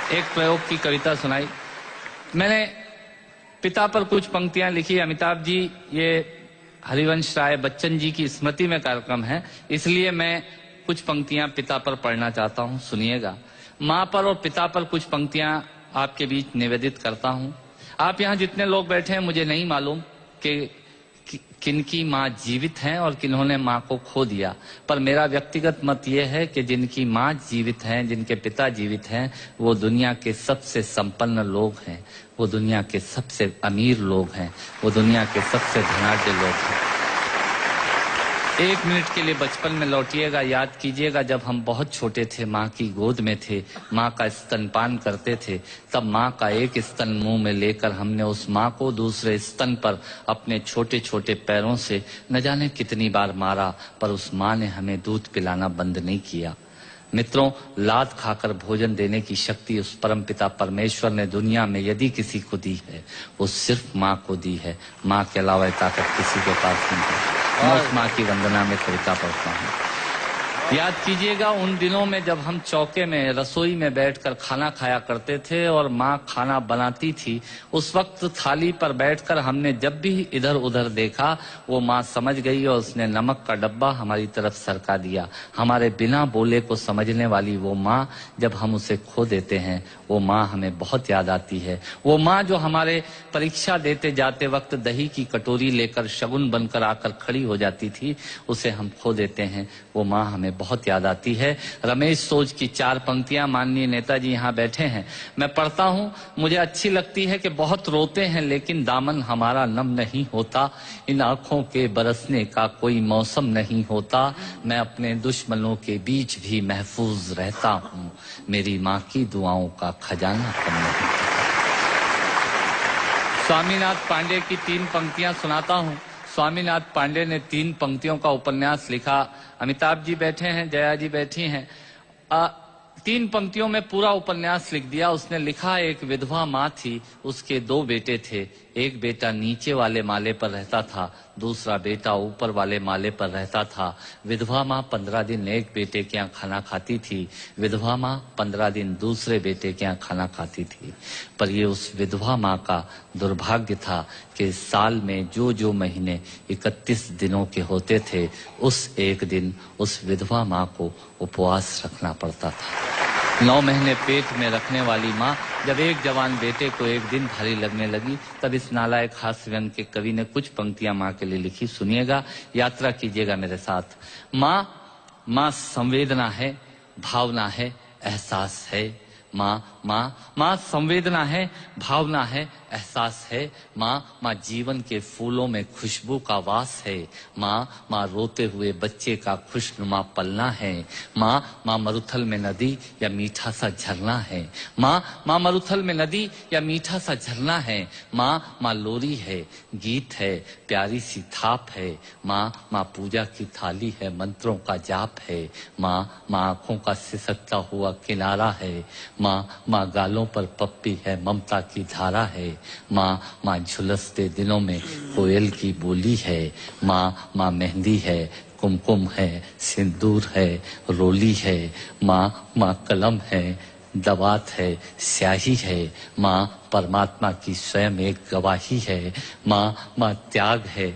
एक प्रयोग की कविता सुनाई। मैंने पिता पर कुछ पंक्तियां लिखी। अमिताभ जी, ये हरिवंश राय बच्चन जी की स्मृति में कार्यक्रम है, इसलिए मैं कुछ पंक्तियां पिता पर पढ़ना चाहता हूं, सुनिएगा। माँ पर और पिता पर कुछ पंक्तियां आपके बीच निवेदित करता हूं। आप यहाँ जितने लोग बैठे हैं, मुझे नहीं मालूम कि किनकी माँ जीवित हैं और किन्होंने माँ को खो दिया, पर मेरा व्यक्तिगत मत यह है कि जिनकी माँ जीवित हैं, जिनके पिता जीवित हैं, वो दुनिया के सबसे संपन्न लोग हैं, वो दुनिया के सबसे अमीर लोग हैं, वो दुनिया के सबसे धनाढ्य लोग हैं। एक मिनट के लिए बचपन में लौटिएगा, याद कीजिएगा जब हम बहुत छोटे थे, माँ की गोद में थे, माँ का स्तनपान करते थे, तब माँ का एक स्तन मुंह में लेकर हमने उस माँ को दूसरे स्तन पर अपने छोटे छोटे पैरों से न जाने कितनी बार मारा, पर उस माँ ने हमें दूध पिलाना बंद नहीं किया। मित्रों, लात खाकर भोजन देने की शक्ति उस परमपिता परमेश्वर ने दुनिया में यदि किसी को दी है, वो सिर्फ माँ को दी है। माँ के अलावा ताकत किसी के पास नहीं है। मैं उस माँ की वंदना में कविता पढ़ता हूँ। याद कीजिएगा उन दिनों में जब हम चौके में रसोई में बैठकर खाना खाया करते थे और माँ खाना बनाती थी। उस वक्त थाली पर बैठकर हमने जब भी इधर उधर देखा, वो माँ समझ गई और उसने नमक का डब्बा हमारी तरफ सरका दिया। हमारे बिना बोले को समझने वाली वो माँ, जब हम उसे खो देते हैं, वो माँ हमें बहुत याद आती है। वो माँ जो हमारे परीक्षा देते जाते वक्त दही की कटोरी लेकर शगुन बनकर आकर खड़ी हो जाती थी, उसे हम खो देते हैं। वो माँ हमें बहुत याद आती है। रमेश सोज की 4 पंक्तियां माननीय नेताजी यहाँ बैठे हैं, मैं पढ़ता हूँ। मुझे अच्छी लगती है कि बहुत रोते हैं लेकिन दामन हमारा नम नहीं होता, इन आंखों के बरसने का कोई मौसम नहीं होता, मैं अपने दुश्मनों के बीच भी महफूज रहता हूँ, मेरी माँ की दुआओं का खजाना कम नहीं। स्वामीनाथ पांडे की 3 पंक्तियां सुनाता हूँ। स्वामीनाथ पांडे ने 3 पंक्तियों का उपन्यास लिखा। अमिताभ जी बैठे हैं, जया जी बैठी हैं। 3 पंक्तियों में पूरा उपन्यास लिख दिया। उसने लिखा, एक विधवा माँ थी, उसके 2 बेटे थे। एक बेटा नीचे वाले माले पर रहता था, दूसरा बेटा ऊपर वाले माले पर रहता था। विधवा माँ 15 दिन एक बेटे के यहाँ खाना खाती थी, विधवा माँ 15 दिन दूसरे बेटे के यहाँ खाना खाती थी। पर ये उस विधवा माँ का दुर्भाग्य था कि साल में जो महीने 31 दिनों के होते थे, उस एक दिन उस विधवा माँ को उपवास रखना पड़ता था। 9 महीने पेट में रखने वाली माँ जब एक जवान बेटे को एक दिन भारी लगने लगी, तब इस नालायक हास्य व्यंग के कवि ने कुछ पंक्तियां माँ के लिए लिखी। सुनिएगा, यात्रा कीजिएगा मेरे साथ। माँ संवेदना है, भावना है, एहसास है। माँ संवेदना है, भावना है, एहसास है। माँ जीवन के फूलों में खुशबू का वास है। माँ रोते हुए बच्चे का खुशनुमा पलना है। माँ मरुथल में नदी या मीठा सा झरना है। माँ मरुथल में नदी या मीठा सा झरना है। माँ लोरी है, गीत है, प्यारी सी थाप है। माँ पूजा की थाली है, मंत्रों का जाप है। माँ आंखों का सिसकता हुआ किनारा है। माँ गालों पर पप्पी है, ममता की धारा है। माँ झुलसते दिनों में कोयल की बोली है। माँ मेहंदी है, कुमकुम है, सिंदूर है, रोली है। माँ कलम है, दवात है, स्याही है। माँ परमात्मा की स्वयं एक गवाही है। माँ त्याग है,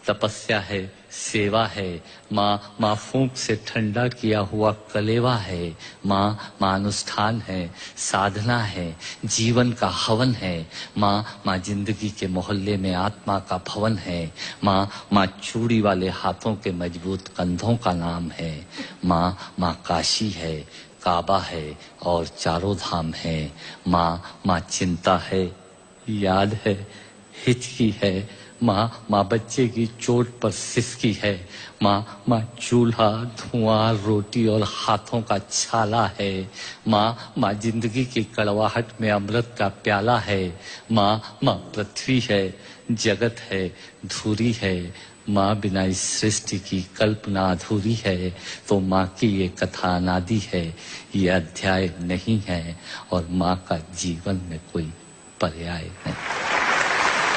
तपस्या है, सेवा है। माँ फूंक से ठंडा किया हुआ कलेवा है। माँ अनुष्ठान है, साधना है, जीवन का हवन है। माँ जिंदगी के मोहल्ले में आत्मा का भवन है। माँ चूड़ी वाले हाथों के मजबूत कंधों का नाम है। माँ काशी है, काबा है और चारों धाम है। माँ चिंता है, याद है, हिचकी है। माँ बच्चे की चोट पर सिसकी है। माँ चूल्हा, धुआं, रोटी और हाथों का छाला है। माँ जिंदगी की कड़वाहट में अमृत का प्याला है। माँ पृथ्वी है, जगत है, धुरी है। माँ बिना इस सृष्टि की कल्पना अधूरी है। तो माँ की ये कथा अनादि है, ये अध्याय नहीं है, और माँ का जीवन में कोई पर्याय नहीं,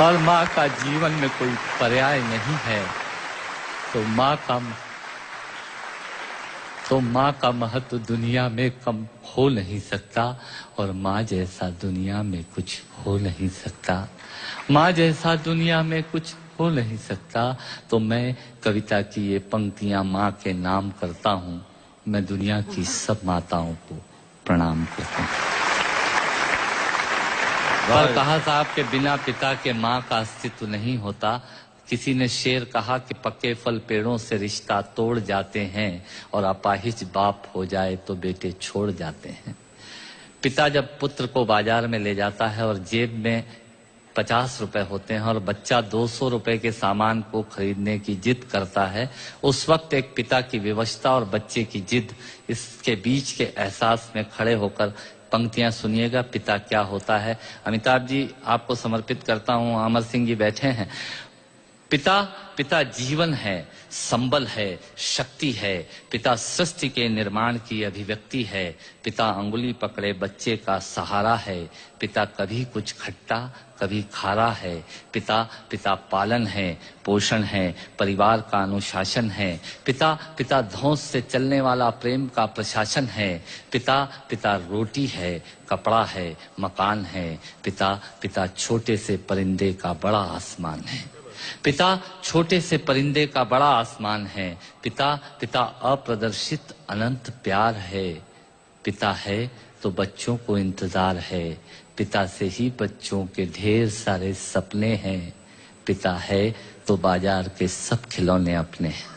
और माँ का जीवन में कोई पर्याय नहीं है। तो माँ का तो माँ का महत्व दुनिया में कम हो नहीं सकता और माँ जैसा दुनिया में कुछ हो नहीं सकता। माँ जैसा दुनिया में कुछ हो नहीं सकता। तो मैं कविता की ये पंक्तियां माँ के नाम करता हूँ। मैं दुनिया की सब माताओं को प्रणाम करता हूँ। पर कहा साहब के बिना पिता के माँ का अस्तित्व नहीं होता। किसी ने शेर कहा कि पक्के फल पेड़ों से रिश्ता तोड़ जाते हैं और अपाहिज बाप हो जाए तो बेटे छोड़ जाते हैं। पिता जब पुत्र को बाजार में ले जाता है और जेब में 50 रुपए होते हैं और बच्चा 200 रुपए के सामान को खरीदने की जिद करता है, उस वक्त एक पिता की विवशता और बच्चे की जिद, इसके बीच के एहसास में खड़े होकर पंक्तियां सुनिएगा। पिता क्या होता है। अमिताभ जी आपको समर्पित करता हूं। अमर सिंह जी बैठे हैं। पिता जीवन है, संबल है, शक्ति है। पिता सृष्टि के निर्माण की अभिव्यक्ति है। पिता अंगुली पकड़े बच्चे का सहारा है। पिता कभी कुछ खट्टा कभी खारा है। पिता पालन है, पोषण है, परिवार का अनुशासन है। पिता धौंस से चलने वाला प्रेम का प्रशासन है। पिता रोटी है, कपड़ा है, मकान है। पिता छोटे से परिंदे का बड़ा आसमान है। पिता छोटे से परिंदे का बड़ा आसमान है। पिता अप्रदर्शित अनंत प्यार है। पिता है तो बच्चों को इंतजार है। पिता से ही बच्चों के ढेर सारे सपने हैं। पिता है तो बाजार के सब खिलौने अपने हैं।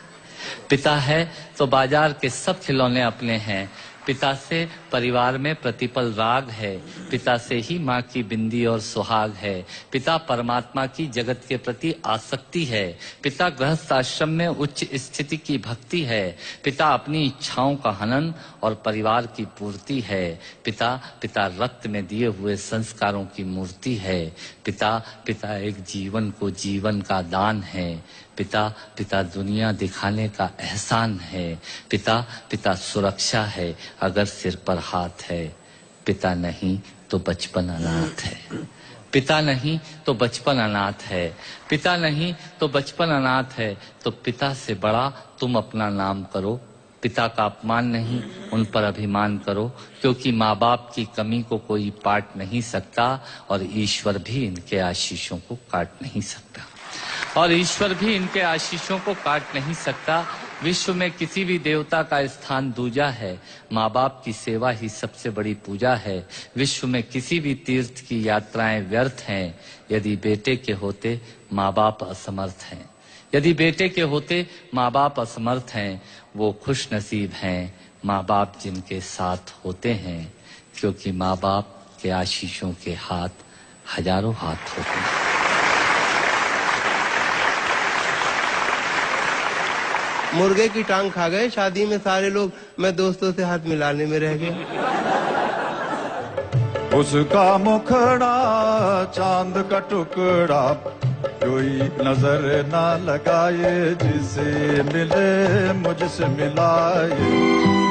पिता है तो बाजार के सब खिलौने अपने हैं। पिता से परिवार में प्रतिपल राग है। पिता से ही माँ की बिंदी और सुहाग है। पिता परमात्मा की जगत के प्रति आसक्ति है। पिता गृहस्थ आश्रम में उच्च स्थिति की भक्ति है। पिता अपनी इच्छाओं का हनन और परिवार की पूर्ति है। पिता रक्त में दिए हुए संस्कारों की मूर्ति है। पिता एक जीवन को जीवन का दान है। पिता दुनिया दिखाने का एहसान है। पिता सुरक्षा है अगर सिर पर हाथ है। पिता नहीं तो बचपन अनाथ है। पिता नहीं तो बचपन अनाथ है। पिता नहीं तो बचपन अनाथ है। तो पिता से बड़ा तुम अपना नाम करो। पिता का अपमान नहीं, उन पर अभिमान करो, क्योंकि माँ बाप की कमी को कोई पाट नहीं सकता और ईश्वर भी इनके आशीषों को काट नहीं सकता। विश्व में किसी भी देवता का स्थान दूजा है। माँ बाप की सेवा ही सबसे बड़ी पूजा है। विश्व में किसी भी तीर्थ की यात्राएं व्यर्थ हैं यदि बेटे के होते माँ बाप असमर्थ हैं। यदि बेटे के होते माँ बाप असमर्थ हैं, वो खुश नसीब हैं माँ बाप जिनके साथ होते हैं, क्योंकि माँ बाप के आशीषों के हाथ हजारों हाथ होते हैं। मुर्गे की टांग खा गए शादी में सारे लोग, मैं दोस्तों से हाथ मिलाने में रह गया। उसका मुखड़ा चांद का टुकड़ा, कोई नजर ना लगाए, जिसे मिले मुझसे मिलाए।